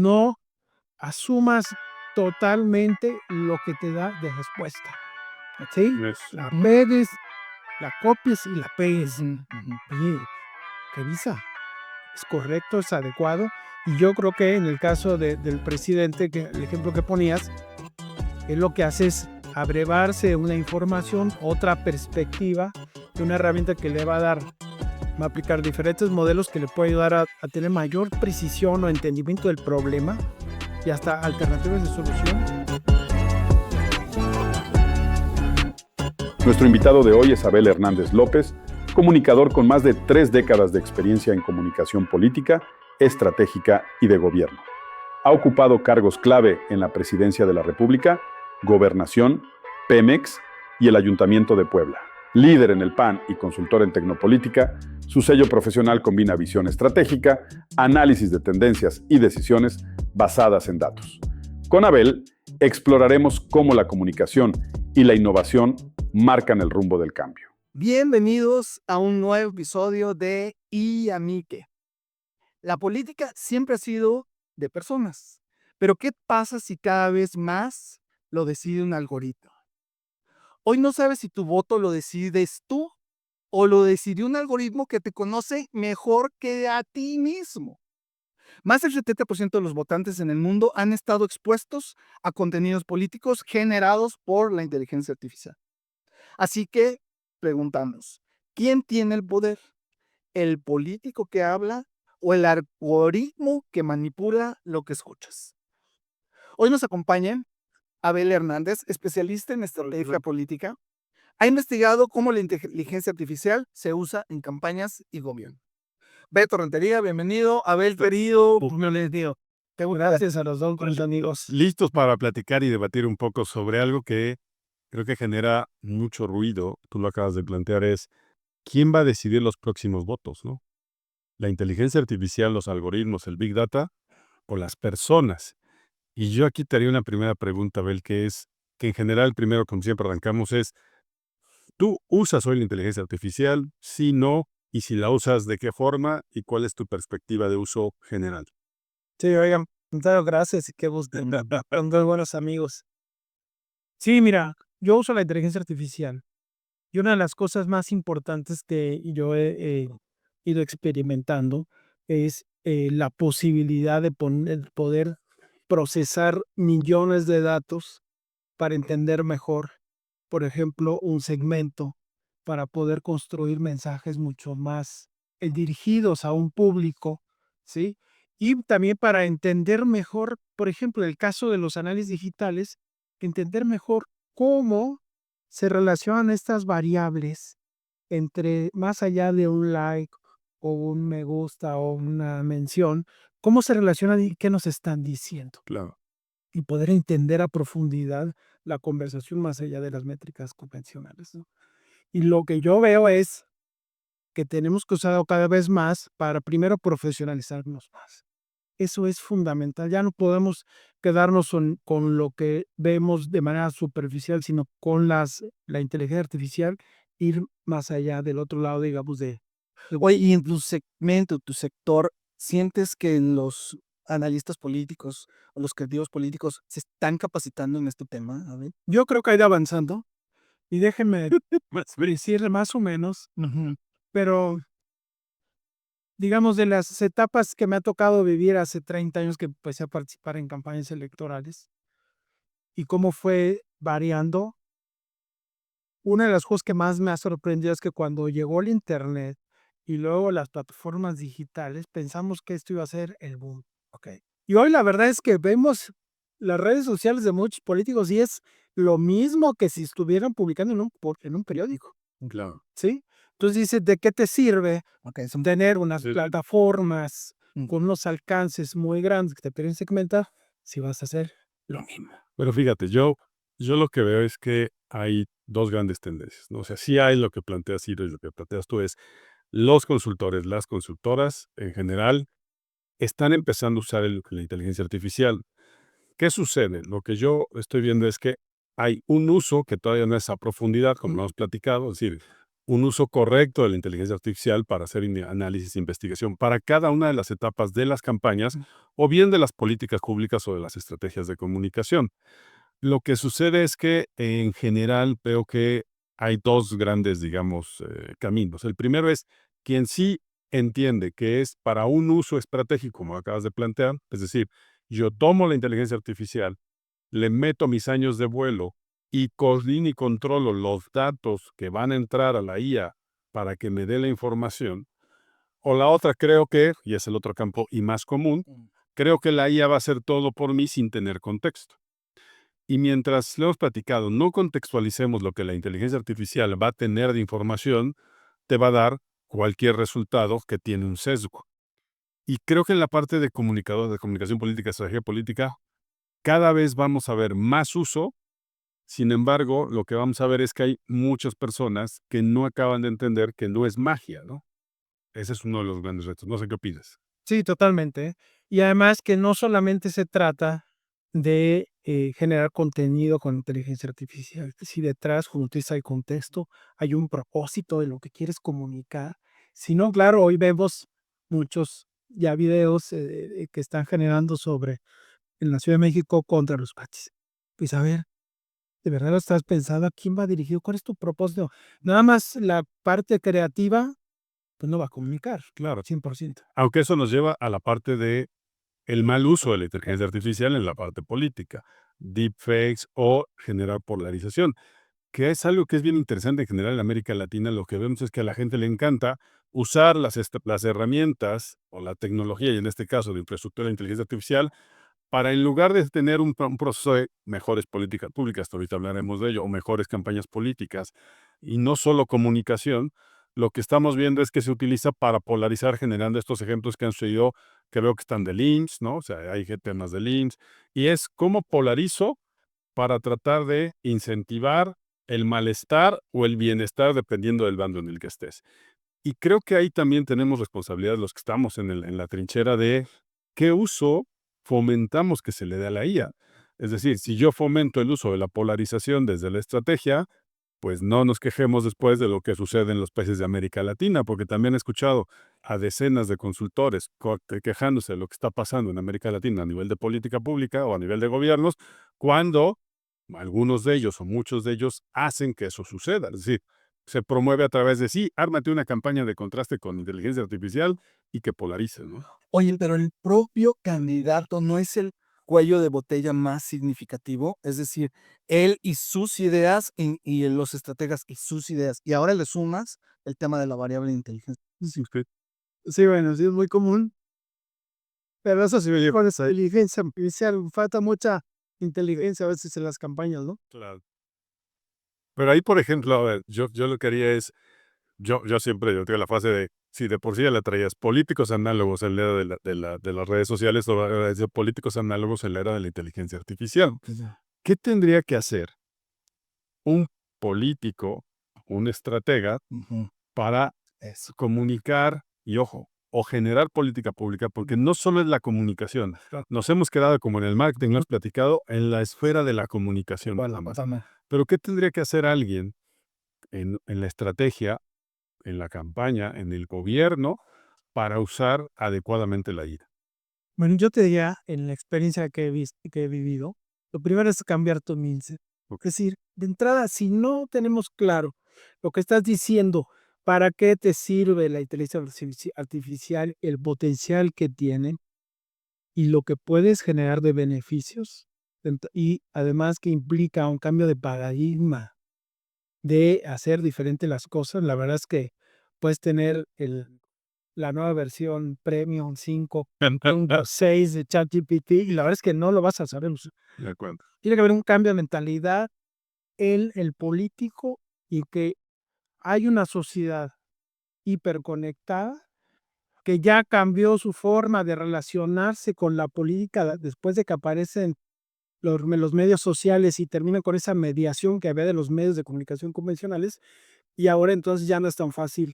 no asumas totalmente lo que te da de respuesta. ¿Sí? La pegues, la copies y la pegues. Oye, revisa. ¿Es correcto? ¿Es adecuado? Y yo creo que en el caso del presidente, que el ejemplo que ponías, él lo que hace es abrevarse una información, otra perspectiva, de una herramienta que le va a dar, va a aplicar diferentes modelos que le puede ayudar a tener mayor precisión o entendimiento del problema y hasta alternativas de solución. Nuestro invitado de hoy es Abel Hernández López, comunicador con más de 3 décadas de experiencia en comunicación política, estratégica y de gobierno. Ha ocupado cargos clave en la Presidencia de la República, Gobernación, Pemex y el Ayuntamiento de Puebla. Líder en el PAN y consultor en tecnopolítica, su sello profesional combina visión estratégica, análisis de tendencias y decisiones basadas en datos. Con Abel, exploraremos cómo la comunicación y la innovación marcan el rumbo del cambio. Bienvenidos a un nuevo episodio de ¿Y a mí qué? La política siempre ha sido de personas, pero ¿qué pasa si cada vez más lo decide un algoritmo? Hoy no sabes si tu voto lo decides tú o lo decidió un algoritmo que te conoce mejor que a ti mismo. Más del 70% de los votantes en el mundo han estado expuestos a contenidos políticos generados por la inteligencia artificial. Así que preguntamos, ¿quién tiene el poder? ¿El político que habla o el algoritmo que manipula lo que escuchas? Hoy nos acompaña Abel Hernández, especialista en estrategia política. Ha investigado cómo la inteligencia artificial se usa en campañas y gobierno. Beto Rentería, bienvenido. Abel, querido, gracias a los dos amigos. Listos para platicar y debatir un poco sobre algo que creo que genera mucho ruido. Tú lo acabas de plantear, es ¿quién va a decidir los próximos votos, no? ¿La inteligencia artificial, los algoritmos, el Big Data o las personas? Y yo aquí te haría una primera pregunta, Abel, que es que en general, primero, como siempre arrancamos, es ¿tú usas hoy la inteligencia artificial? Sí, no, y si la usas, ¿de qué forma? ¿Y cuál es tu perspectiva de uso general? Sí, oigan, muchas gracias y qué gusto. Son dos buenos amigos. Sí, mira, yo uso la inteligencia artificial y una de las cosas más importantes que yo he ido experimentando es la posibilidad de poder procesar millones de datos para entender mejor, por ejemplo, un segmento, para poder construir mensajes mucho más dirigidos a un público, ¿sí? Y también para entender mejor, por ejemplo, en el caso de los análisis digitales, entender mejor cómo se relacionan estas variables entre más allá de un like o un me gusta o una mención, cómo se relacionan y qué nos están diciendo. Claro. Y poder entender a profundidad la conversación más allá de las métricas convencionales, ¿no? Y lo que yo veo es que tenemos que usarlo cada vez más para primero profesionalizarnos más. Eso es fundamental. Ya no podemos quedarnos con lo que vemos de manera superficial, sino con la inteligencia artificial, ir más allá del otro lado, digamos, Oye, y en tu segmento, tu sector, ¿sientes que los analistas políticos o los creativos políticos se están capacitando en este tema? A ver. yo creo que ha ido avanzando. Y déjenme decirle más o menos, pero digamos, de las etapas que me ha tocado vivir hace 30 años que empecé a participar en campañas electorales y cómo fue variando, una de las cosas que más me ha sorprendido es que cuando llegó el Internet y luego las plataformas digitales, pensamos que esto iba a ser el boom. Okay. Y hoy la verdad es que vemos las redes sociales de muchos políticos y es lo mismo que si estuvieran publicando en un periódico. Claro. ¿Sí? Entonces dice, ¿de qué te sirve tener unas plataformas con unos alcances muy grandes que te permiten segmentar si vas a hacer lo mismo? Pero fíjate, yo lo que veo es que hay dos grandes tendencias, ¿no? O sea, sí hay lo que planteas Ciro y lo que planteas tú es los consultores, las consultoras en general están empezando a usar la inteligencia artificial. ¿Qué sucede? Lo que yo estoy viendo es que hay un uso que todavía no es a profundidad, como lo hemos platicado, es decir, un uso correcto de la inteligencia artificial para hacer análisis e investigación para cada una de las etapas de las campañas o bien de las políticas públicas o de las estrategias de comunicación. Lo que sucede es que en general veo que hay dos grandes, digamos, caminos. El primero es quien sí entiende que es para un uso estratégico, como acabas de plantear, es decir, yo tomo la inteligencia artificial, le meto mis años de vuelo y coordino y controlo los datos que van a entrar a la IA para que me dé la información. O la otra creo que, y es el otro campo y más común, creo que la IA va a hacer todo por mí sin tener contexto. Y mientras lo hemos platicado, no contextualicemos lo que la inteligencia artificial va a tener de información, te va a dar cualquier resultado que tiene un sesgo. Y creo que en la parte de comunicador, de comunicación política, estrategia política, cada vez vamos a ver más uso. Sin embargo, lo que vamos a ver es que hay muchas personas que no acaban de entender que no es magia, ¿no? Ese es uno de los grandes retos. No sé qué opinas. Sí, totalmente. Y además que no solamente se trata de generar contenido con inteligencia artificial. Si detrás, como tú dices, hay contexto, hay un propósito de lo que quieres comunicar. Si no, claro, hoy vemos muchos ya videos que están generando sobre en la Ciudad de México contra los patis. Pues a ver, ¿de verdad lo estás pensando? ¿A quién va dirigido? ¿Cuál es tu propósito? Nada más la parte creativa, pues no va a comunicar, Claro. 100%. Aunque eso nos lleva a la parte de el mal uso de la inteligencia artificial en la parte política, deepfakes o generar polarización, que es algo que es bien interesante en general en América Latina. Lo que vemos es que a la gente le encanta usar las herramientas o la tecnología, y en este caso de infraestructura de inteligencia artificial, para en lugar de tener un proceso de mejores políticas públicas, ahorita hablaremos de ello, o mejores campañas políticas, y no solo comunicación, lo que estamos viendo es que se utiliza para polarizar, generando estos ejemplos que han sucedido, que veo que están de links, ¿no? O sea, hay temas de links, y es cómo polarizo para tratar de incentivar el malestar o el bienestar dependiendo del bando en el que estés. Y creo que ahí también tenemos responsabilidad los que estamos en la trinchera de qué uso fomentamos que se le dé a la IA. Es decir, si yo fomento el uso de la polarización desde la estrategia, pues no nos quejemos después de lo que sucede en los países de América Latina, porque también he escuchado a decenas de consultores quejándose de lo que está pasando en América Latina a nivel de política pública o a nivel de gobiernos, cuando algunos de ellos o muchos de ellos hacen que eso suceda. Es decir, se promueve a través de sí, ármate una campaña de contraste con inteligencia artificial y que polarice, ¿no? Oye, pero el propio candidato no es el cuello de botella más significativo, es decir, él y sus ideas y los estrategas y sus ideas. Y ahora le sumas el tema de la variable de inteligencia. Sí, usted. Sí, bueno, sí es muy común, pero eso sí, con esa inteligencia artificial falta mucha inteligencia a veces en las campañas, ¿no? Claro. Pero ahí, por ejemplo, a ver, yo lo que haría es, yo siempre, yo tengo la frase de, si de por sí ya la traías, políticos análogos en la era de las redes sociales, ahora es de políticos análogos en la era de la inteligencia artificial. ¿Qué tendría que hacer un político, un estratega, Ujú, para eso. comunicar y, ojo, o generar política pública? Porque no solo es la comunicación. Nos hemos quedado, como en el marketing, lo has platicado, en la esfera de la comunicación. Bueno, nada más. pásame. Pero ¿qué tendría que hacer alguien en la estrategia, en la campaña, en el gobierno, para usar adecuadamente la IA? Bueno, yo te diría, en la experiencia que he vivido, lo primero es cambiar tu mindset. Ok. Es decir, de entrada, si no tenemos claro lo que estás diciendo, para qué te sirve la inteligencia artificial, el potencial que tiene y lo que puedes generar de beneficios, y además que implica un cambio de paradigma de hacer diferente las cosas, la verdad es que puedes tener la nueva versión Premium 5.6 de ChatGPT y la verdad es que no lo vas a saber usar. De acuerdo. Tiene que haber un cambio de mentalidad en el político y que hay una sociedad hiperconectada que ya cambió su forma de relacionarse con la política después de que aparecen los medios sociales y terminan con esa mediación que había de los medios de comunicación convencionales y ahora entonces ya no es tan fácil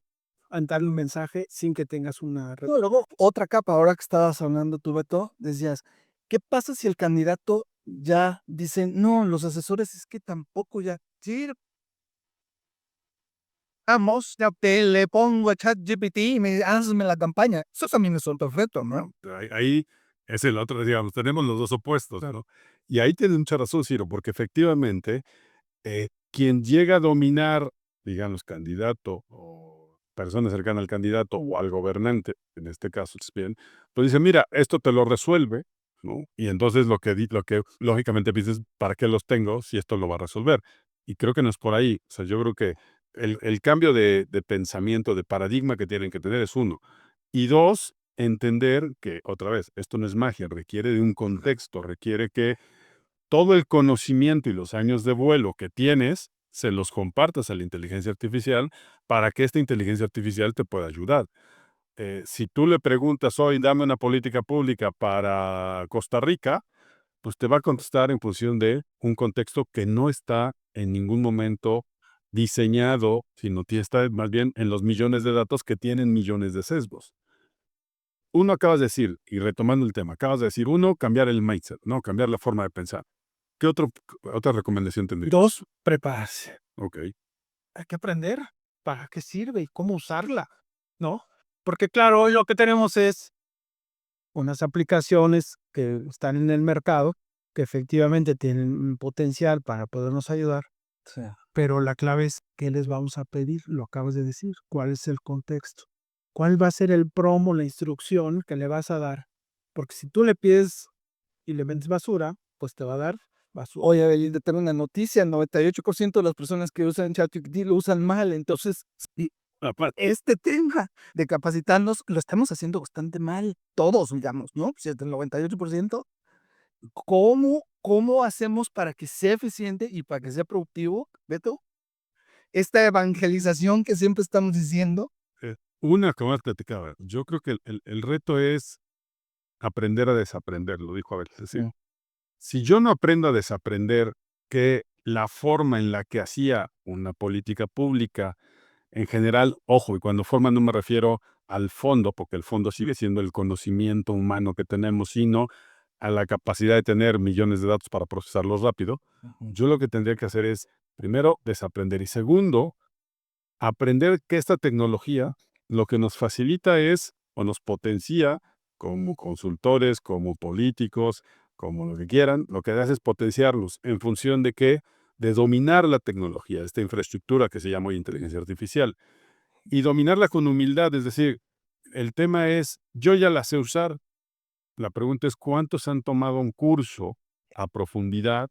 darle un mensaje sin que tengas una... No, luego, otra capa, ahora que estabas hablando tú, Beto, decías, ¿qué pasa si el candidato ya dice, no, los asesores es que tampoco ya sirve? le pongo a ChatGPT y me hazme la campaña. Eso también son perfectos, ¿no? Ahí es el otro, digamos, tenemos los dos opuestos, ¿no? Y ahí tienes mucha razón, Ciro, porque efectivamente quien llega a dominar, digamos, candidato o persona cercana al candidato o al gobernante, en este caso, es bien, pues dice, mira, esto te lo resuelve, ¿no? Y entonces lo que lógicamente piensas, ¿para qué los tengo si esto lo va a resolver? Y creo que no es por ahí. O sea, yo creo que el cambio de pensamiento, de paradigma que tienen que tener es uno. Y dos, entender que, otra vez, esto no es magia, requiere de un contexto, requiere que todo el conocimiento y los años de vuelo que tienes, se los compartas a la inteligencia artificial para que esta inteligencia artificial te pueda ayudar. Si tú le preguntas hoy, dame una política pública para Costa Rica, pues te va a contestar en función de un contexto que no está en ningún momento diseñado, sino que está más bien en los millones de datos que tienen millones de sesgos. Uno acabas de decir, y retomando el tema, acabas de decir, uno, cambiar el mindset, ¿no? Cambiar la forma de pensar. ¿Qué otra recomendación tendrías? 2, prepararse. Ok. Hay que aprender para qué sirve y cómo usarla, ¿no? Porque claro, hoy lo que tenemos es unas aplicaciones que están en el mercado, que efectivamente tienen un potencial para podernos ayudar, Sí. pero la clave es qué les vamos a pedir, lo acabas de decir, cuál es el contexto, cuál va a ser el promo, la instrucción que le vas a dar. Porque si tú le pides y le vendes basura, pues te va a dar basura. Oye, y te tengo una noticia, el 98% de las personas que usan ChatGPT lo usan mal, entonces sí, este tema de capacitarnos lo estamos haciendo bastante mal, todos, digamos, ¿no? Si es el 98%, ¿cómo hacemos para que sea eficiente y para que sea productivo, Beto? Esta evangelización que siempre estamos diciendo. Una, como has platicado, yo creo que el reto es aprender a desaprender, lo dijo Abel. Es decir, Mm. si yo no aprendo a desaprender que la forma en la que hacía una política pública, en general, ojo, y cuando forma no me refiero al fondo, porque el fondo sigue siendo el conocimiento humano que tenemos, sino a la capacidad de tener millones de datos para procesarlos rápido. Yo lo que tendría que hacer es, primero, desaprender y segundo, aprender que esta tecnología lo que nos facilita es o nos potencia como consultores, como políticos, como lo que quieran, lo que hace es potenciarlos en función de qué, de dominar la tecnología, esta infraestructura que se llama hoy inteligencia artificial y dominarla con humildad, es decir, el tema es, yo ya la sé usar, la pregunta es cuántos han tomado un curso a profundidad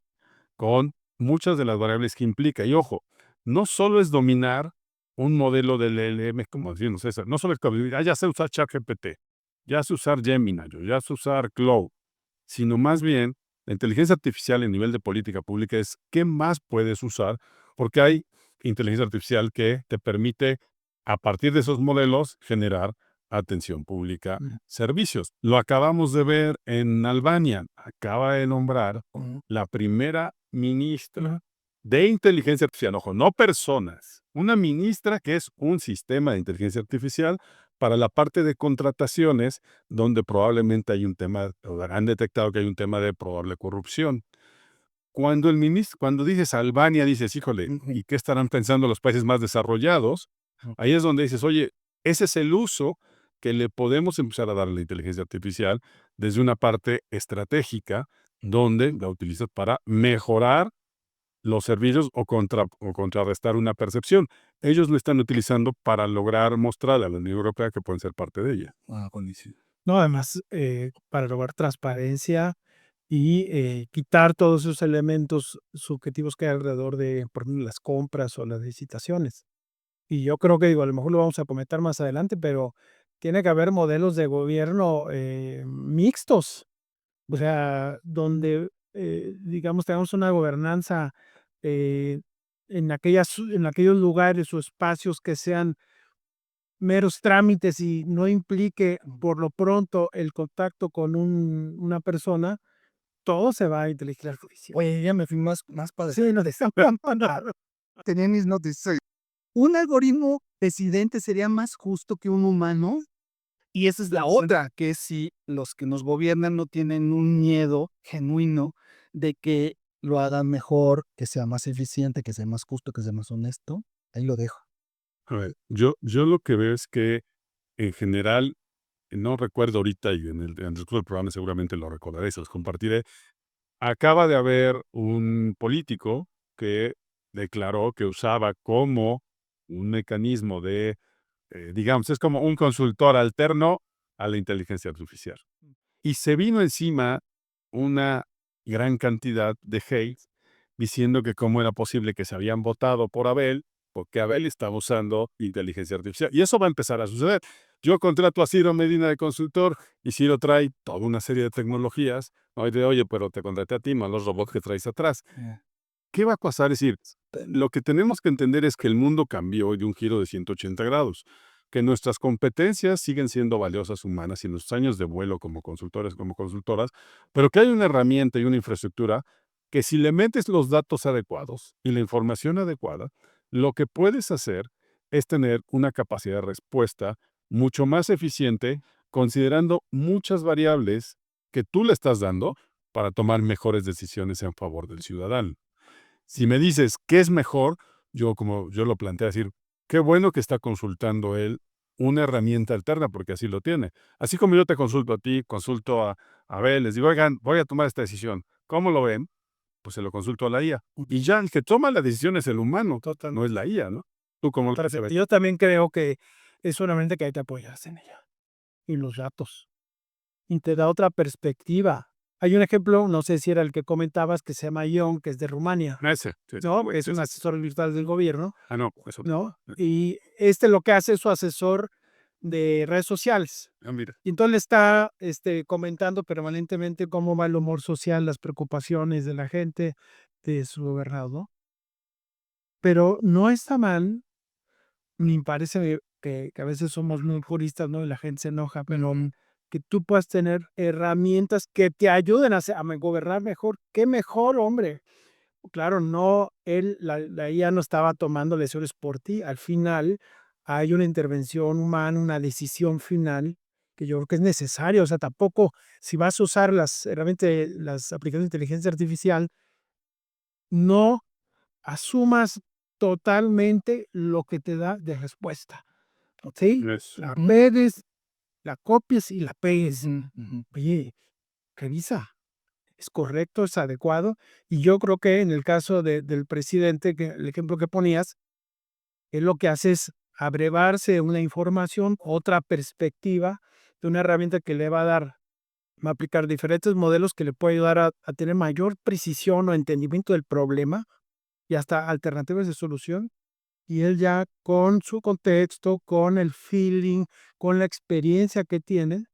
con muchas de las variables que implica. Y ojo, no solo es dominar un modelo del LLM, como decimos César, no solo es que ya sé usar ChatGPT, ya sé usar Gemini, yo ya sé usar Claude, sino más bien la inteligencia artificial en nivel de política pública es qué más puedes usar, porque hay inteligencia artificial que te permite, a partir de esos modelos, generar atención pública, servicios. Lo acabamos de ver en Albania. Acaba de nombrar la primera ministra de inteligencia artificial. Ojo, no personas. Una ministra que es un sistema de inteligencia artificial para la parte de contrataciones, donde probablemente hay un tema, o han detectado que hay un tema de probable corrupción. Cuando dices Albania, dices, híjole, ¿y qué estarán pensando los países más desarrollados? Ahí es donde dices, oye, ese es el uso que le podemos empezar a dar a la inteligencia artificial desde una parte estratégica, donde la utilizas para mejorar los servicios o contrarrestar una percepción. Ellos lo están utilizando para lograr mostrar a la Unión Europea que pueden ser parte de ella. Buenísimo. No, además, para lograr transparencia y quitar todos esos elementos subjetivos que hay alrededor de, por ejemplo, las compras o las licitaciones. Y yo creo que, digo, a lo mejor lo vamos a comentar más adelante, pero tiene que haber modelos de gobierno mixtos, o sea, donde, digamos, tengamos una gobernanza en aquellos lugares o espacios que sean meros trámites y no implique por lo pronto el contacto con una persona, todo se va a inteligencia artificial. Oye, ya me fui más padre. Sí, no te está nada. Tenía mis noticias. ¿Un algoritmo decidente sería más justo que un humano? Y esa es la otra, que si los que nos gobiernan no tienen un miedo genuino de que lo hagan mejor, que sea más eficiente, que sea más justo, que sea más honesto. Ahí lo dejo. A ver, yo lo que veo es que, en general, no recuerdo ahorita y en el transcurso del programa seguramente lo recordaré, se los compartiré. Acaba de haber un político que declaró que usaba como un mecanismo de, digamos, es como un consultor alterno a la inteligencia artificial. Y se vino encima una gran cantidad de hate diciendo que cómo era posible que se habían votado por Abel, porque Abel estaba usando inteligencia artificial. Y eso va a empezar a suceder. Yo contrato a Ciro Medina de consultor y Ciro trae toda una serie de tecnologías. ¿No? Y de, oye, pero te contraté a ti, más los robots que traes atrás. ¿Qué va a pasar? Es decir, lo que tenemos que entender es que el mundo cambió de un giro de 180 grados, que nuestras competencias siguen siendo valiosas humanas y nuestros años de vuelo como consultores, como consultoras, pero que hay una herramienta y una infraestructura que si le metes los datos adecuados y la información adecuada, lo que puedes hacer es tener una capacidad de respuesta mucho más eficiente, considerando muchas variables que tú le estás dando para tomar mejores decisiones en favor del ciudadano. Si me dices qué es mejor, yo como yo lo planteé decir, qué bueno que está consultando él una herramienta alterna, porque así lo tiene. Así como yo te consulto a ti, consulto a Abel, les digo, oigan, voy a tomar esta decisión. ¿Cómo lo ven? Pues se lo consulto a la IA. Y ya el que toma la decisión es el humano, no es la IA, ¿no? ¿Tú cómo lo Perfecto. percibes? Yo también creo que es solamente que hay que apoyarse en ella y los datos. Y te da otra perspectiva. Hay un ejemplo, no sé si era el que comentabas, que se llama Ion, que es de Rumania, Ese, sí, ¿no? Es sí, un sí. asesor virtual del gobierno, No, eso. ¿no? Y este lo que hace es su asesor de redes sociales. Mira. Y entonces le está comentando permanentemente cómo va el humor social, las preocupaciones de la gente, de su gobernador, ¿no? Pero no está mal, ni parece que a veces somos muy juristas, ¿no? Y la gente se enoja, pero que tú puedas tener herramientas que te ayuden a gobernar mejor. ¡Qué mejor, hombre! Claro, no, la IA no estaba tomando decisiones por ti. Al final hay una intervención humana, una decisión final que yo creo que es necesaria. O sea, tampoco si vas a usar las herramientas, las aplicaciones de inteligencia artificial, no asumas totalmente lo que te da de respuesta. ¿Sí? Eso. La pegues, la copies y la pegues. Oye, revisa. ¿Es correcto? ¿Es adecuado? Y yo creo que en el caso del presidente, que el ejemplo que ponías, él lo que hace es abrevarse una información, otra perspectiva de una herramienta que le va a dar, va a aplicar diferentes modelos que le puede ayudar a tener mayor precisión o entendimiento del problema y hasta alternativas de solución. Y él ya con su contexto, con el feeling, con la experiencia que tiene,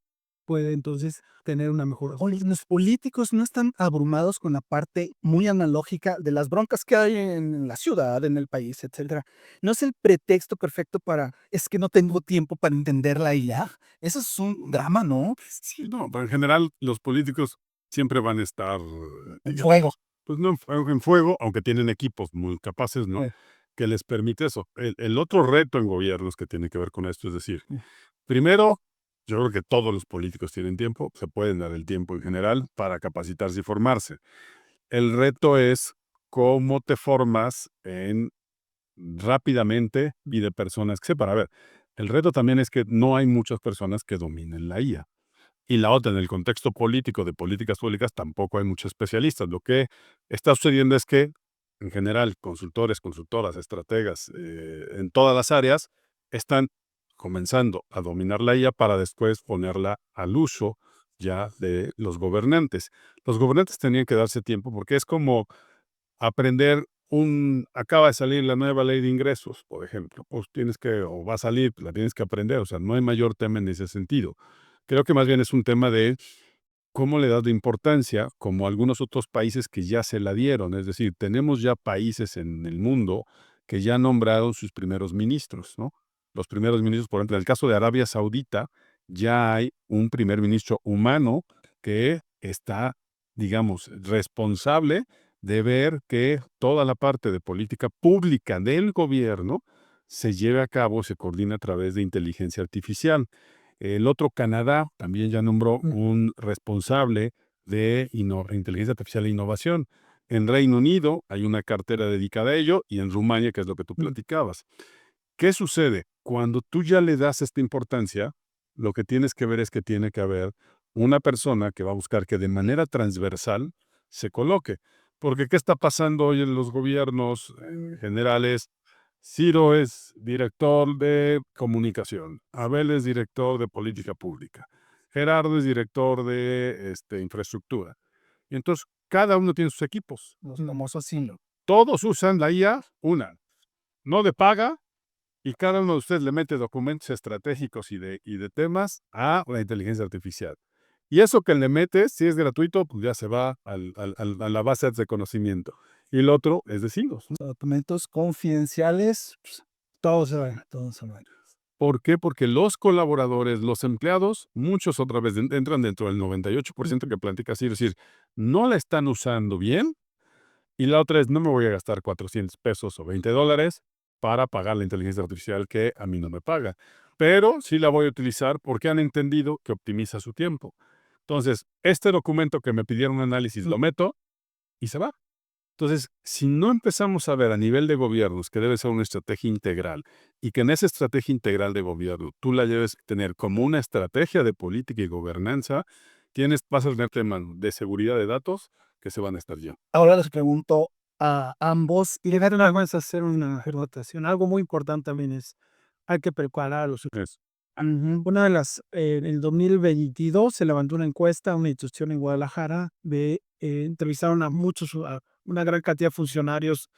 puede entonces tener una mejor. Oye, los políticos no están abrumados con la parte muy analógica de las broncas que hay en la ciudad, en el país, etcétera. ¿No es el pretexto perfecto para, es que no tengo tiempo para entenderla y ya? Eso es un drama, ¿no? Sí, no, pero en general los políticos siempre van a estar, El juego. pues no en fuego, aunque tienen equipos muy capaces, ¿no? Que les permite eso. El otro reto en gobiernos que tiene que ver con esto es decir, primero, yo creo que todos los políticos tienen tiempo, se pueden dar el tiempo en general para capacitarse y formarse. El reto es cómo te formas en rápidamente y de personas que sepan. A ver, el reto también es que no hay muchas personas que dominen la IA. Y la otra, en el contexto político de políticas públicas, tampoco hay muchos especialistas. Lo que está sucediendo es que, en general, consultores, consultoras, estrategas, en todas las áreas, están comenzando a dominar la IA para después ponerla al uso ya de los gobernantes. Los gobernantes tenían que darse tiempo porque es como aprender acaba de salir la nueva ley de ingresos, por ejemplo, pues tienes que, o va a salir, la tienes que aprender, o sea, no hay mayor tema en ese sentido. Creo que más bien es un tema de cómo le das de importancia, como algunos otros países que ya se la dieron. Es decir, tenemos ya países en el mundo que ya nombraron sus primeros ministros, ¿no? Los primeros ministros, por ejemplo, en el caso de Arabia Saudita, ya hay un primer ministro humano que está, digamos, responsable de ver que toda la parte de política pública del gobierno se lleve a cabo, se coordina a través de inteligencia artificial. El otro, Canadá, también ya nombró un responsable de inteligencia artificial e innovación. En Reino Unido hay una cartera dedicada a ello y en Rumania, que es lo que tú platicabas. ¿Qué sucede? Cuando tú ya le das esta importancia, lo que tienes que ver es que tiene que haber una persona que va a buscar que de manera transversal se coloque. Porque ¿qué está pasando hoy en los gobiernos generales? Ciro es director de comunicación, Abel es director de política pública, Gerardo es director de infraestructura. Y entonces cada uno tiene sus equipos. Los famosos silos. Todos usan la IA, no de paga, y cada uno de ustedes le mete documentos estratégicos y de temas a la inteligencia artificial. Y eso que le metes, si es gratuito, pues ya se va a la base de conocimiento. Y el otro es de siglos. Documentos confidenciales, pues, todos se van, todos se van. ¿Por qué? Porque los colaboradores, los empleados, muchos otra vez entran dentro del 98% que plantea así, es decir, no la están usando bien. Y la otra es, no me voy a gastar 400 pesos o $20 para pagar la inteligencia artificial que a mí no me paga. Pero sí la voy a utilizar porque han entendido que optimiza su tiempo. Entonces, este documento que me pidieron un análisis lo meto y se va. Entonces, si no empezamos a ver a nivel de gobiernos que debe ser una estrategia integral y que en esa estrategia integral de gobierno tú la debes tener como una estrategia de política y gobernanza, vas a tener temas de seguridad de datos que se van a estar yendo. Ahora les pregunto a ambos, Y dejar una vez hacer una anotación. Algo muy importante también es, hay que preparar a los Eso. Una de las, en el 2022 se levantó una encuesta a una institución en Guadalajara entrevistaron a una gran cantidad de funcionarios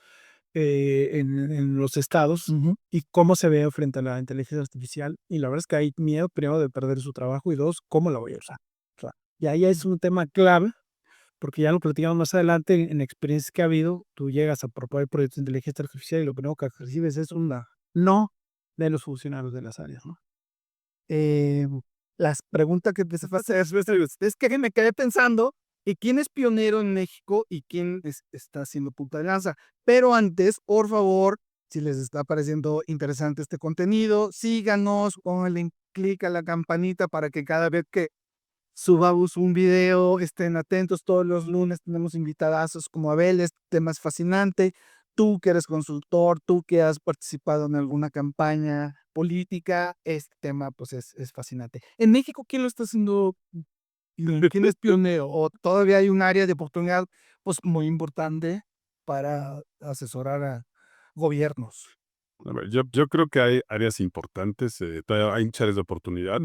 en los estados y cómo se ve frente a la inteligencia artificial. Y la verdad es que hay miedo, primero, de perder su trabajo y dos, cómo la voy a usar. O sea, y ahí es un tema clave, porque ya lo platicamos más adelante en experiencias que ha habido. Tú llegas a proponer proyectos de inteligencia artificial y lo primero que recibes es una no de los funcionarios de las áreas, ¿no? eh, las preguntas que empecé a hacer es que me quedé pensando y quién es pionero en México y quién está haciendo punta de lanza. Pero antes, por favor, si les está pareciendo interesante este contenido, síganos, pónganle clic a la campanita para que cada vez que subamos un video estén atentos. Todos los lunes tenemos invitadazos como Abel. Este tema es fascinante. Tú que eres consultor, tú que has participado en alguna campaña política, este tema pues es fascinante. En México, ¿quién lo está haciendo? ¿Quién es pionero? ¿O todavía hay un área de oportunidad pues muy importante para asesorar a gobiernos? A ver, yo creo que hay áreas importantes, todavía hay muchas áreas de oportunidad.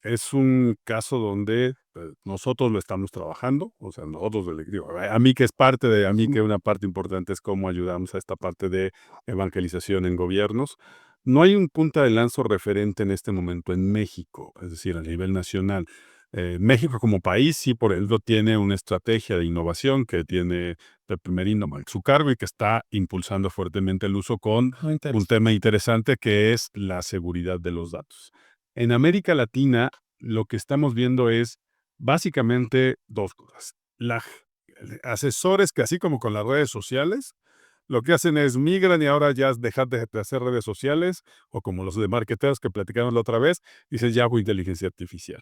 Es un caso donde nosotros lo estamos trabajando, o sea, nosotros, digo, a mí que es parte de, a mí que una parte importante es cómo ayudamos a esta parte de evangelización en gobiernos. No hay un punta de lanza referente en este momento en México, es decir, a nivel nacional. México como país sí, por ejemplo, tiene una estrategia de innovación que tiene Pepe Merino a su cargo y que está impulsando fuertemente el uso con un tema interesante que es la seguridad de los datos. En América Latina, lo que estamos viendo es básicamente dos cosas. Asesores que así como con las redes sociales, lo que hacen es migran y ahora ya dejan de hacer redes sociales, o como los de marketeros que platicamos la otra vez, dicen ya hago inteligencia artificial.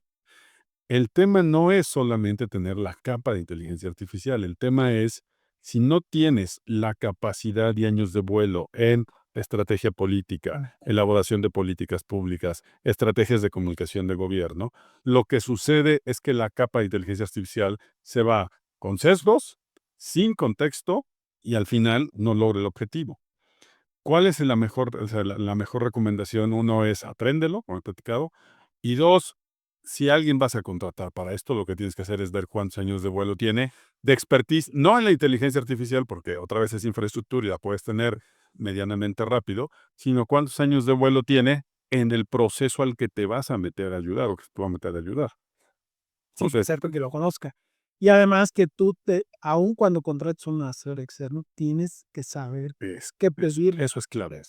El tema no es solamente tener la capa de inteligencia artificial, el tema es si no tienes la capacidad y años de vuelo en estrategia política, elaboración de políticas públicas, estrategias de comunicación de gobierno, lo que sucede es que la capa de inteligencia artificial se va con sesgos, sin contexto y al final no logra el objetivo. ¿Cuál es la mejor, la mejor recomendación? Uno es apréndelo, como he platicado, y dos, si alguien vas a contratar para esto, lo que tienes que hacer es ver cuántos años de vuelo tiene, de expertise, no en la inteligencia artificial, porque otra vez es infraestructura y la puedes tener medianamente rápido, sino cuántos años de vuelo tiene en el proceso al que te vas a meter a ayudar o que te va a meter a ayudar. Sí, Entonces, cierto que lo conozca. Y además que aun cuando contrates un asesor externo, tienes que saber qué pedir. eso es clave.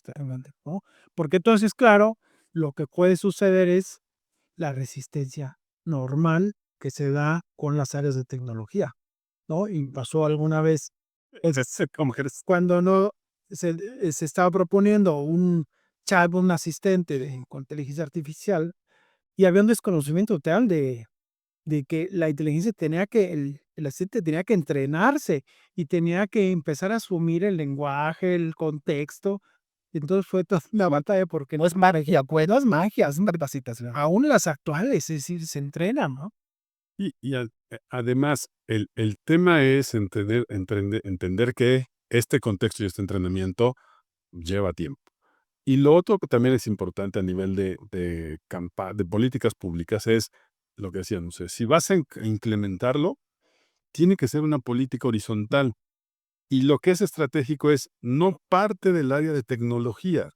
¿No? Porque entonces, claro, lo que puede suceder es la resistencia normal que se da con las áreas de tecnología, ¿no? Y pasó alguna vez cuando no se estaba proponiendo un chat, un asistente con inteligencia artificial, y había un desconocimiento total de que la inteligencia el asistente tenía que entrenarse y tenía que empezar a asumir el lenguaje, el contexto, Entonces fue toda una batalla porque No es magia, pues. no es magia, Es una capacitación. aún las actuales, es decir, se entrenan, ¿no? Además, el tema es entender que este contexto y este entrenamiento lleva tiempo. Y lo otro que también es importante a nivel de políticas públicas es lo que decían, no sé, si vas a implementarlo, tiene que ser una política horizontal. Y lo que es estratégico es no parte del área de tecnología.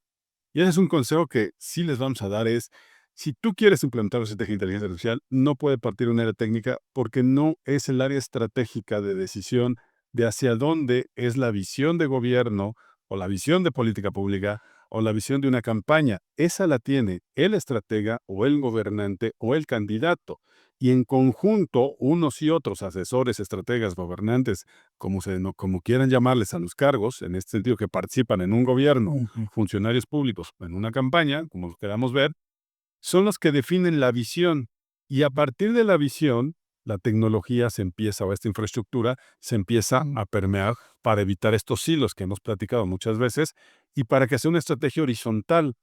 Y ese es un consejo que sí les vamos a dar es, si tú quieres implementar una estrategia de inteligencia artificial, no puede partir de un área técnica porque no es el área estratégica de decisión de hacia dónde es la visión de gobierno o la visión de política pública o la visión de una campaña. Esa la tiene el estratega o el gobernante o el candidato. Y en conjunto, unos y otros asesores, estrategas, gobernantes, como quieran llamarles a los cargos, en este sentido que participan en un gobierno, funcionarios públicos en una campaña, como lo queramos ver, son los que definen la visión. Y a partir de la visión, la tecnología se empieza, o esta infraestructura, se empieza a permear para evitar estos hilos que hemos platicado muchas veces y para que sea una estrategia horizontal.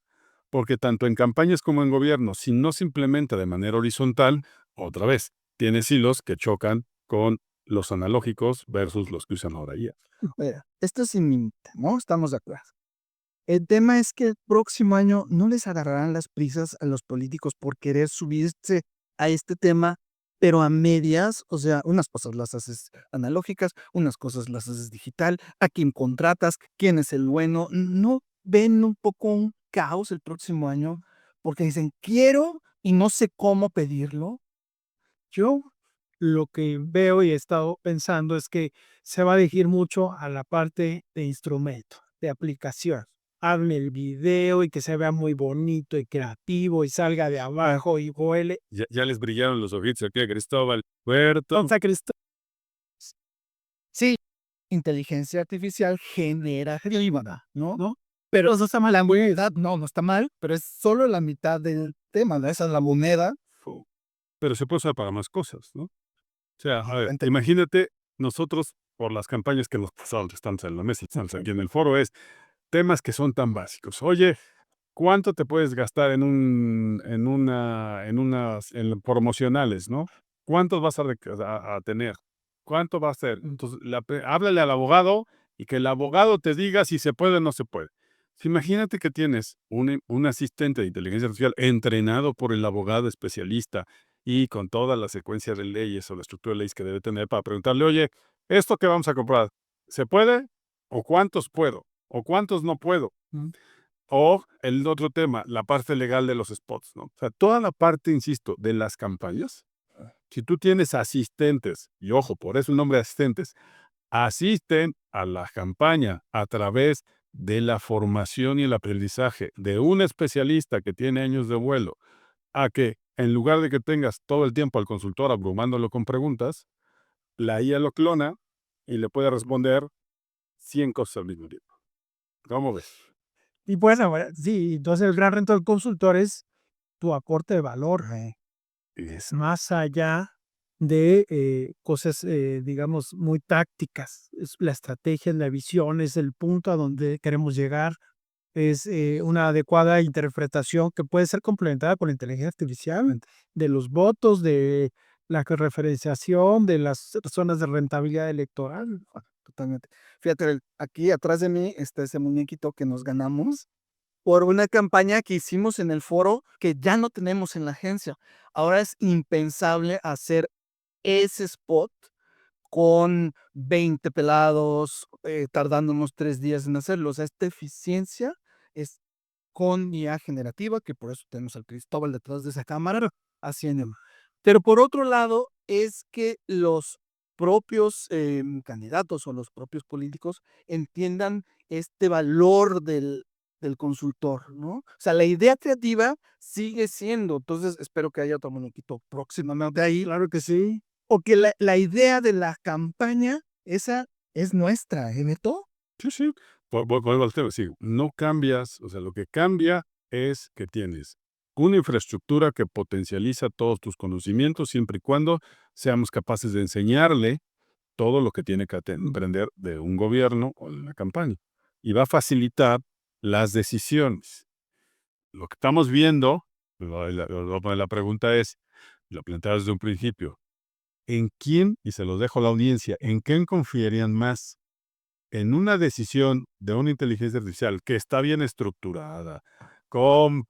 Porque tanto en campañas como en gobierno, si no se implementa de manera horizontal, otra vez, tienes hilos que chocan con los analógicos versus los que usan ahora IA. Mira, esto es sin límite, ¿no? Estamos de acuerdo. El tema es que el próximo año no les agarrarán las prisas a los políticos por querer subirse a este tema, pero a medias, o sea, unas cosas las haces analógicas, unas cosas las haces digital, a quién contratas, quién es el bueno. ¿No ven un poco un caos el próximo año? Porque dicen, quiero y no sé cómo pedirlo. Yo lo que veo y he estado pensando es que se va a dirigir mucho a la parte de instrumento, de aplicación. Hazme el video y que se vea muy bonito y creativo y salga de abajo y vuele. Ya les brillaron los ojitos aquí a Cristóbal Puerto. Entonces, Cristo, Sí, inteligencia artificial genera creatividad, ¿no? ¿no? Pero eso está mal, la moneda no está mal, pero es solo la mitad del tema, ¿no? Esa es la moneda. Pero se puede usar para más cosas, ¿no? O sea, a ver, Ente- imagínate nosotros, por las campañas que nos pasaron, estamos en la mesa, estamos aquí en el foro, es temas que son tan básicos. Oye, ¿cuánto te puedes gastar en promocionales, no? ¿Cuántos vas a tener? ¿Cuánto va a ser? Entonces, háblale al abogado y que el abogado te diga si se puede o no se puede. Imagínate que tienes un asistente de inteligencia artificial entrenado por el abogado especialista y con toda la secuencia de leyes o la estructura de leyes que debe tener para preguntarle, oye, ¿esto que vamos a comprar, se puede? ¿O cuántos puedo? ¿O cuántos no puedo? O el otro tema, la parte legal de los spots, ¿no? O sea, toda la parte, insisto, de las campañas, si tú tienes asistentes, y ojo, por eso el nombre de asistentes, asisten a la campaña a través de la formación y el aprendizaje de un especialista que tiene años de vuelo, a que en lugar de que tengas todo el tiempo al consultor abrumándolo con preguntas, la IA lo clona y le puede responder 100 cosas al mismo tiempo. ¿Cómo ves? y bueno, sí, entonces el gran reto del consultor es tu aporte de valor, Es más allá de cosas, digamos, muy tácticas. Es la estrategia, es la visión, es el punto a donde queremos llegar, es una adecuada interpretación que puede ser complementada con la inteligencia artificial, de los votos, de la referenciación, de las zonas de rentabilidad electoral. Totalmente. Fíjate, aquí atrás de mí está ese muñequito que nos ganamos por una campaña que hicimos en el foro que ya no tenemos en la agencia. Ahora es impensable hacer ese spot con 20 pelados, tardándonos 3 días en hacerlo. O sea, esta eficiencia es con IA generativa, que por eso tenemos al Cristóbal detrás de esa cámara haciéndolo. Pero por otro lado, es que los propios candidatos o los propios políticos entiendan este valor del consultor, ¿no? O sea, la idea creativa sigue siendo, entonces espero que haya otro muñequito próximamente ahí, Claro que sí. o que la idea de la campaña, esa es nuestra, ¿eh, Neto? Sí, sí. Vuelvo al tema, sí, no cambias, o sea, lo que cambia es que tienes una infraestructura que potencializa todos tus conocimientos siempre y cuando seamos capaces de enseñarle todo lo que tiene que aprender de un gobierno o de una campaña. Y va a facilitar las decisiones. Lo que estamos viendo, la pregunta es, lo planteas desde un principio, ¿en quién, y se los dejo a la audiencia, en quién confiarían más? ¿En una decisión de una inteligencia artificial que está bien estructurada, con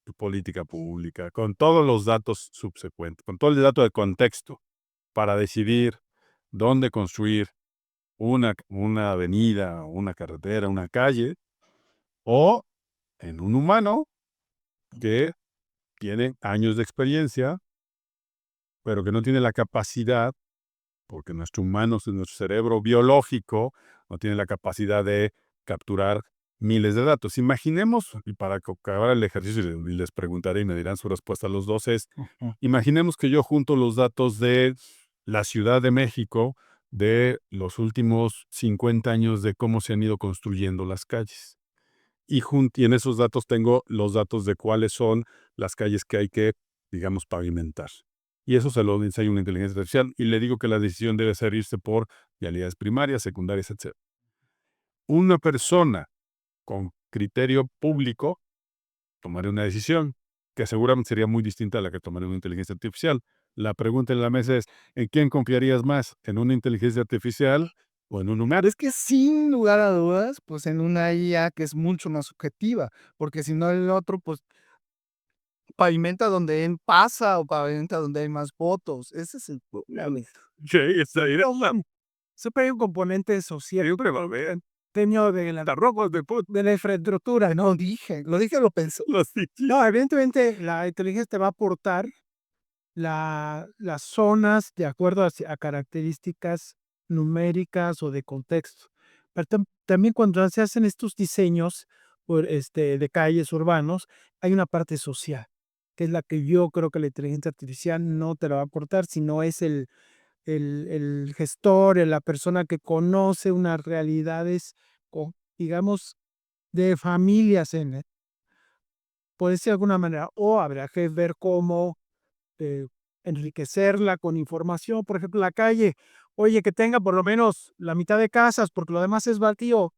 tu política pública, con todos los datos subsecuentes, con todo el dato de contexto, para decidir dónde construir una avenida, una carretera, una calle, o en un humano que tiene años de experiencia, pero que no tiene la capacidad, porque nuestro humano, nuestro cerebro biológico, no tiene la capacidad de capturar miles de datos? Imaginemos, y para acabar el ejercicio, y les preguntaré y me dirán su respuesta a los dos, imaginemos que yo junto los datos de la Ciudad de México de los últimos 50 años de cómo se han ido construyendo las calles. Y en esos datos tengo los datos de cuáles son las calles que hay que, digamos, pavimentar. Y eso se lo enseña una inteligencia artificial y le digo que la decisión debe ser irse por vialidades primarias, secundarias, etc. Una persona con criterio público tomaría una decisión que seguramente sería muy distinta a la que tomaría una inteligencia artificial. La pregunta en la mesa es, ¿en quién confiarías más? ¿En una inteligencia artificial o en un humano? Es que sin lugar a dudas, pues en una IA que es mucho más objetiva, porque si no el otro, pues pavimenta donde él pasa o pavimenta donde hay más votos. Ese es el problema. Sí, está ahí. Siempre hay un componente social, tenido de la infraestructura, ¿no? Lo dije, lo pensó. No, evidentemente la inteligencia te va a aportar las zonas de acuerdo a características numéricas o de contexto. Pero también cuando se hacen estos diseños de calles urbanos, hay una parte social, que es la que yo creo que la inteligencia artificial no te la va a aportar, sino es el gestor, la persona que conoce unas realidades, digamos, de familias por decir de alguna manera, o habrá que ver cómo eh, enriquecerla con información, por ejemplo, la calle, oye, que tenga por lo menos la mitad de casas, porque lo demás es baldío.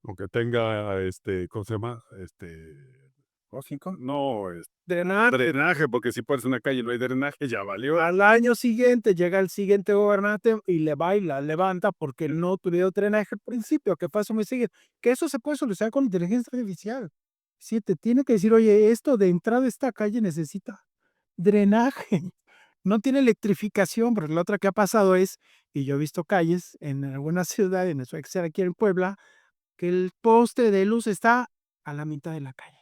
O que tenga, ¿cómo se llama? Lógico. No, Drenar. drenaje, porque si pones una calle y no hay drenaje, ya valió. Al año siguiente llega el siguiente gobernante y le va y la levanta porque no tuvieron drenaje al principio, que pasó muy seguido. Que eso se puede solucionar con inteligencia artificial. Sí, te tiene que decir, oye, esto de entrada a esta calle necesita drenaje. No tiene electrificación, porque la otra que ha pasado es, y yo he visto calles en alguna ciudad, en eso hay que ser aquí en Puebla, que el poste de luz está a la mitad de la calle.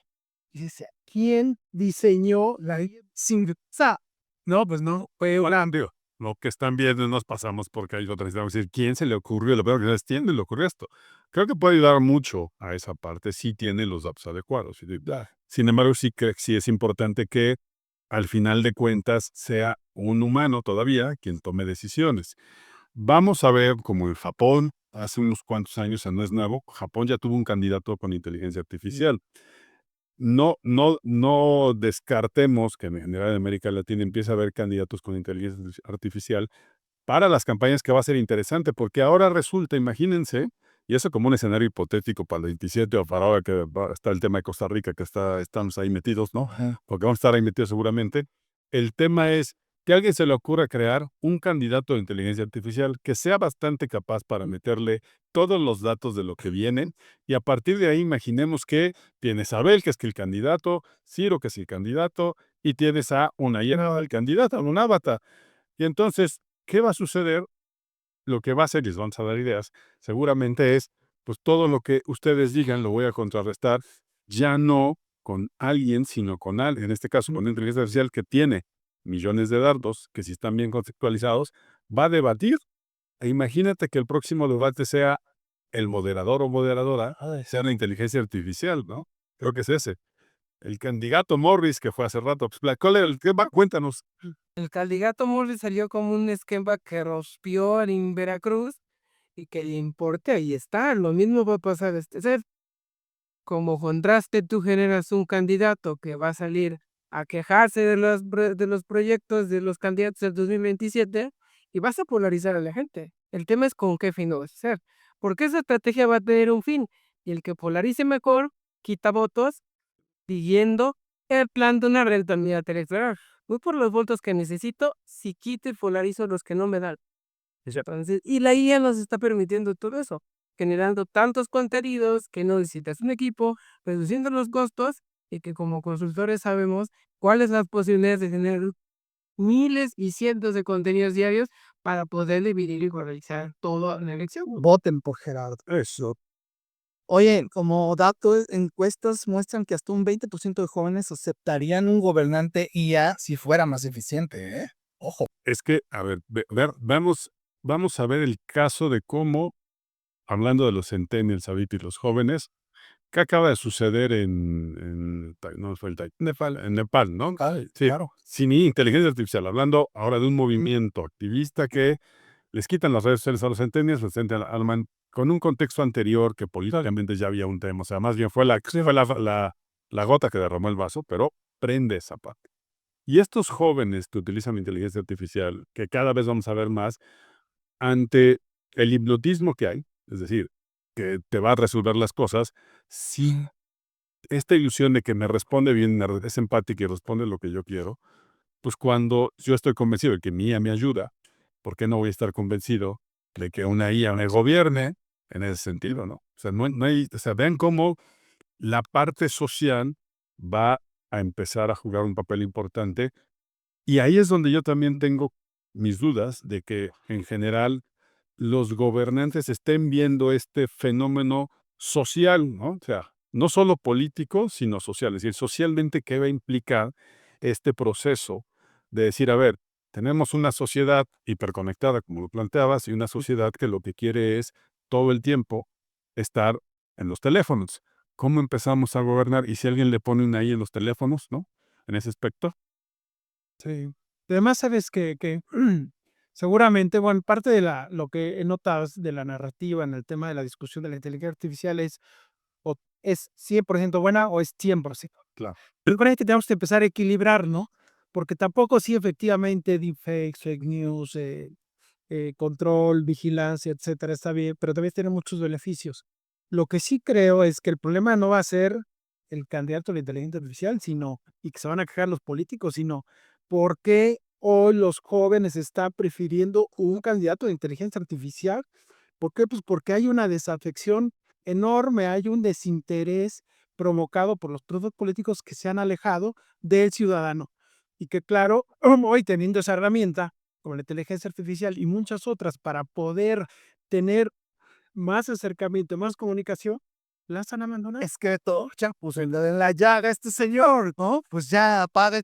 Y dices, ¿quién diseñó la sin, o sea, no, pues no, fue Bueno, digo, lo que están viendo nos pasamos porque hay otras, vamos a decir, ¿quién se le ocurrió? Lo peor que es, ¿quién le ocurrió esto? Creo que puede ayudar mucho a esa parte si tiene los datos adecuados. Sin embargo, sí es importante que al final de cuentas sea un humano todavía quien tome decisiones. Vamos a ver como en Japón, hace unos cuantos años, no es nuevo, Japón ya tuvo un candidato con inteligencia artificial. No descartemos que en general en América Latina empieza a haber candidatos con inteligencia artificial para las campañas, que va a ser interesante, porque ahora resulta, imagínense, y eso como un escenario hipotético para el 27 o para ahora que está el tema de Costa Rica, que estamos ahí metidos, ¿no? Porque vamos a estar ahí metidos seguramente. El tema es que a alguien se le ocurra crear un candidato de inteligencia artificial que sea bastante capaz para meterle todos los datos de lo que vienen, y a partir de ahí imaginemos que tienes a Abel, que es el candidato, Ciro, que es el candidato, y tienes a una hiena el candidato, un avatar. Y entonces, ¿qué va a suceder? Lo que va a hacer, y les vamos a dar ideas, seguramente es, pues todo lo que ustedes digan lo voy a contrarrestar, ya no con alguien, sino con alguien, en este caso con una inteligencia artificial que tiene millones de datos, que si están bien contextualizados, va a debatir. E imagínate que el próximo debate sea el moderador o moderadora, sea una inteligencia artificial, ¿no? Creo que es ese. El candidato Morris, que fue hace rato, pues, ¿cuál era el tema? Cuéntanos. El candidato Morris salió como un esquema que rompió en Veracruz y que le importe, ahí está, lo mismo va a pasar este ser. Como contraste, tú generas un candidato que va a salir a quejarse de los proyectos de los candidatos del 2027 y vas a polarizar a la gente. El tema es con qué fin lo vas a hacer, porque esa estrategia va a tener un fin y el que polarice mejor, quita votos siguiendo el plan de una rentabilidad electoral. Voy por los votos que necesito, si quito y polarizo los que no me dan. Entonces, y la IA nos está permitiendo todo eso, generando tantos contenidos que no necesitas un equipo, reduciendo los costos y que como consultores sabemos cuáles son las posibilidades de generar miles y cientos de contenidos diarios para poder dividir y realizar toda la elección. Voten por Gerardo. Eso. Oye, como dato, encuestas muestran que hasta un 20% de jóvenes aceptarían un gobernante IA si fuera más eficiente, ¿eh? Ojo. Es que, a ver, vamos a ver el caso de cómo, hablando de los centennials ahorita y los jóvenes, ¿qué acaba de suceder no fue Nepal. en Nepal, ¿no? Ay, Sí, claro. sin inteligencia artificial, hablando ahora de un movimiento activista que les quitan las redes sociales a los centennials, los centennials arman con un contexto anterior que políticamente ya había un tema, o sea, más bien fue la gota que derramó el vaso, pero prende esa parte. Y estos jóvenes que utilizan inteligencia artificial, que cada vez vamos a ver más, ante el hipnotismo que hay, es decir, que te va a resolver las cosas, sin esta ilusión de que me responde bien, es empática y responde lo que yo quiero, pues cuando yo estoy convencido de que mi IA me ayuda, ¿por qué no voy a estar convencido de que una IA me gobierne en ese sentido, no? O sea, no hay, o sea, vean cómo la parte social va a empezar a jugar un papel importante y ahí es donde yo también tengo mis dudas de que en general los gobernantes estén viendo este fenómeno social, ¿no? O sea, no solo político, sino social. Es decir, socialmente, ¿qué va a implicar este proceso de decir, a ver, tenemos una sociedad hiperconectada, como lo planteabas, y una sociedad que lo que quiere es todo el tiempo estar en los teléfonos? ¿Cómo empezamos a gobernar? Y si alguien le pone una I en los teléfonos, ¿no? En ese aspecto. Sí. Además, sabes que seguramente, bueno, parte de lo que he notado de la narrativa en el tema de la discusión de la inteligencia artificial o es 100% buena o es 100%. Claro. Pero creo que tenemos que empezar a equilibrar, ¿no? Porque tampoco sí, efectivamente, deepfakes, fake news, control, vigilancia, etcétera, está bien, pero también tiene muchos beneficios. Lo que sí creo es que el problema no va a ser el candidato a la inteligencia artificial, sino, y que se van a quejar los políticos, sino por qué hoy los jóvenes están prefiriendo un candidato de inteligencia artificial. ¿Por qué? Pues porque hay una desafección enorme, hay un desinterés provocado por los procesos políticos que se han alejado del ciudadano. Y que claro, hoy teniendo esa herramienta, como la inteligencia artificial y muchas otras, para poder tener más acercamiento, más comunicación, la están abandonando. Es que todo, ya puso el dedo en la llaga este señor, ¿no? Pues ya apague.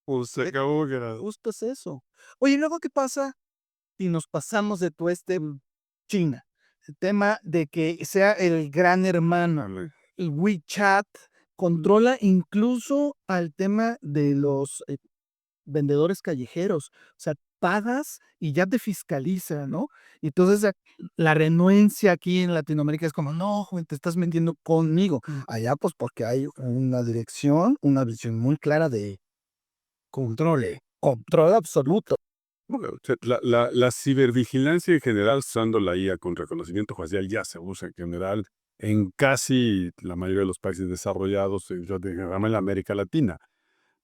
Pues se acabó que era- Justo es eso. Oye, ¿y luego qué pasa si nos pasamos de tueste China? El tema de que sea el gran hermano, el WeChat, controla incluso al tema de los vendedores callejeros. O sea, pagas y ya te fiscaliza, ¿no? Y entonces la renuencia aquí en Latinoamérica es como, no, joven, te estás metiendo conmigo. Allá, pues porque hay una dirección, una visión muy clara de control absoluto. Bueno, o sea, la cibervigilancia en general, usando la IA con reconocimiento facial, ya se usa en general en casi la mayoría de los países desarrollados, yo diría, en la América Latina.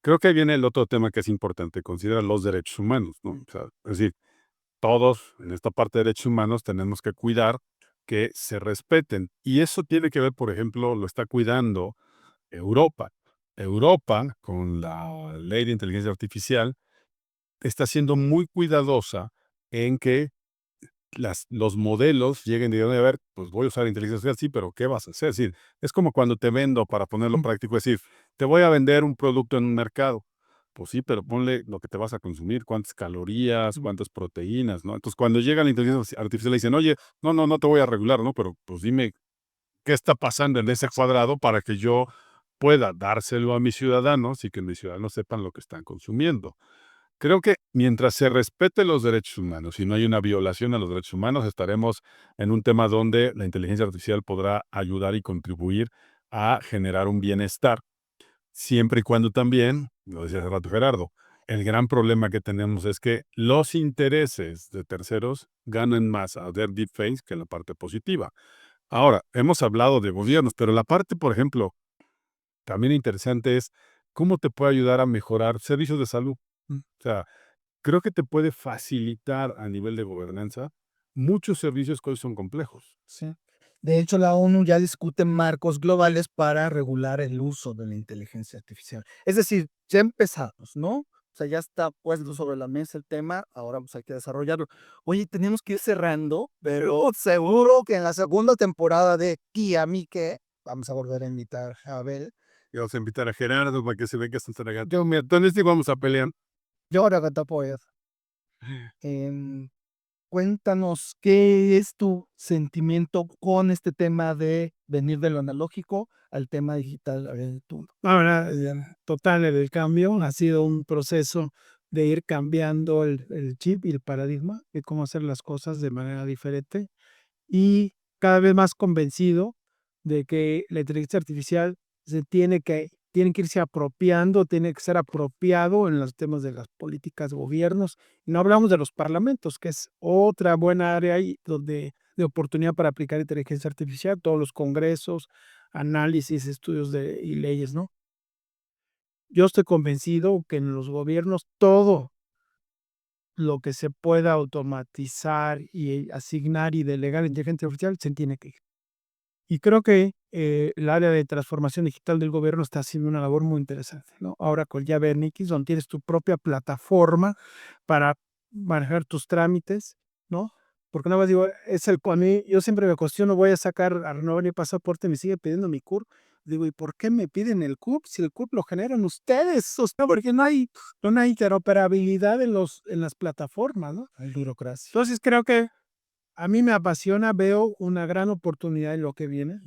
Creo que ahí viene el otro tema que es importante, considerar los derechos humanos, ¿no? O sea, es decir, todos en esta parte de derechos humanos tenemos que cuidar que se respeten. Y eso tiene que ver, por ejemplo, lo está cuidando Europa. Europa, con la ley de inteligencia artificial, está siendo muy cuidadosa en que los modelos lleguen y digan, a ver, pues voy a usar inteligencia artificial, sí, pero ¿qué vas a hacer? Es decir, es como cuando te vendo, para ponerlo práctico, es decir, te voy a vender un producto en un mercado. Pues sí, pero ponle lo que te vas a consumir, cuántas calorías, cuántas proteínas, ¿no? Entonces, cuando llega la inteligencia artificial, le dicen, oye, no te voy a regular, ¿no? Pero pues dime qué está pasando en ese cuadrado para que yo pueda dárselo a mis ciudadanos y que mis ciudadanos sepan lo que están consumiendo. Creo que mientras se respeten los derechos humanos y no hay una violación a los derechos humanos, estaremos en un tema donde la inteligencia artificial podrá ayudar y contribuir a generar un bienestar, siempre y cuando también, lo decía hace rato Gerardo, el gran problema que tenemos es que los intereses de terceros ganan más a hacer deepfakes que la parte positiva. Ahora, hemos hablado de gobiernos, pero la parte, por ejemplo, también interesante es cómo te puede ayudar a mejorar servicios de salud. O sea, creo que te puede facilitar a nivel de gobernanza muchos servicios que hoy son complejos. Sí. De hecho, la ONU ya discute marcos globales para regular el uso de la inteligencia artificial. Es decir, ya empezamos, ¿no? O sea, ya está puesto sobre la mesa el tema, ahora pues hay que desarrollarlo. Oye, tenemos que ir cerrando, pero seguro que en la segunda temporada de Y a mí qué, vamos a volver a invitar a Abel. Y vamos a invitar a Gerardo para que se venga a Santa Agata. Yo, mira, entonces sí vamos a pelear. Yo ahora que te apoyo. Cuéntanos, ¿qué es tu sentimiento con este tema de venir de lo analógico al tema digital? A ver, tú. Ahora, total, el cambio ha sido un proceso de ir cambiando el chip y el paradigma de cómo hacer las cosas de manera diferente y cada vez más convencido de que la inteligencia artificial tiene que irse apropiando, tiene que ser apropiado en los temas de las políticas, gobiernos. Y no hablamos de los parlamentos, que es otra buena área ahí donde de oportunidad para aplicar inteligencia artificial, todos los congresos, análisis, estudios y leyes, ¿no? Yo estoy convencido que en los gobiernos todo lo que se pueda automatizar y asignar y delegar a inteligencia artificial se tiene que ir. Y creo que el área de transformación digital del gobierno está haciendo una labor muy interesante, ¿no? Ahora con Llave MX, donde tienes tu propia plataforma para manejar tus trámites, ¿no? Porque nada más digo, a mí, yo siempre me cuestiono, voy a renovar mi pasaporte, me sigue pidiendo mi CURP. Digo, ¿y por qué me piden el CURP si el CURP lo generan ustedes? O sea, porque no hay interoperabilidad en las plataformas, ¿no? Hay burocracia. Entonces creo que a mí me apasiona, veo una gran oportunidad en lo que viene.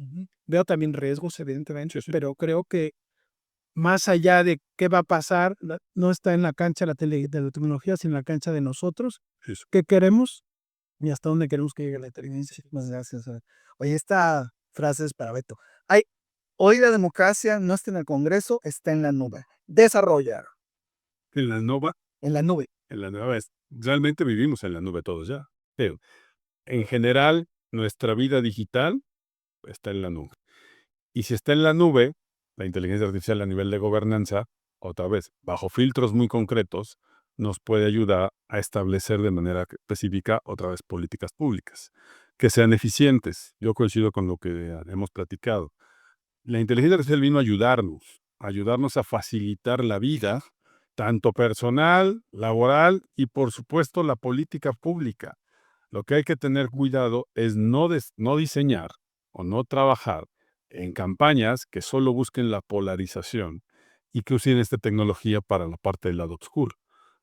Veo también riesgos, evidentemente, pero creo que más allá de qué va a pasar, no está en la cancha de la tecnología, sino en la cancha de nosotros. Eso. ¿Qué queremos y hasta dónde queremos que llegue la inteligencia? Muchas gracias. Abel. Oye, esta frase es para Beto. Hoy la democracia no está en el Congreso, está en la nube. Desarrollar En la nova, en la nube. en la nueva realmente vivimos en la nube todos ya. Pero en general, nuestra vida digital está en la nube. Y si está en la nube, la inteligencia artificial a nivel de gobernanza, otra vez, bajo filtros muy concretos, nos puede ayudar a establecer de manera específica, otra vez, políticas públicas que sean eficientes. Yo coincido con lo que hemos platicado. La inteligencia artificial vino a ayudarnos a facilitar la vida, tanto personal, laboral y, por supuesto, la política pública. Lo que hay que tener cuidado es no diseñar o no trabajar en campañas que solo busquen la polarización y que usen esta tecnología para la parte del lado oscuro.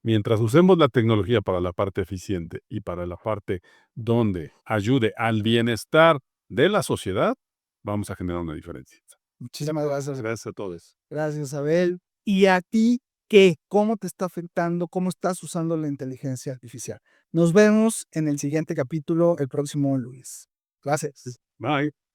Mientras usemos la tecnología para la parte eficiente y para la parte donde ayude al bienestar de la sociedad, vamos a generar una diferencia. Muchísimas gracias. Gracias a todos. Gracias, Abel. ¿Y a ti qué? ¿Cómo te está afectando? ¿Cómo estás usando la inteligencia artificial? Nos vemos en el siguiente capítulo el próximo lunes. Gracias. Bye.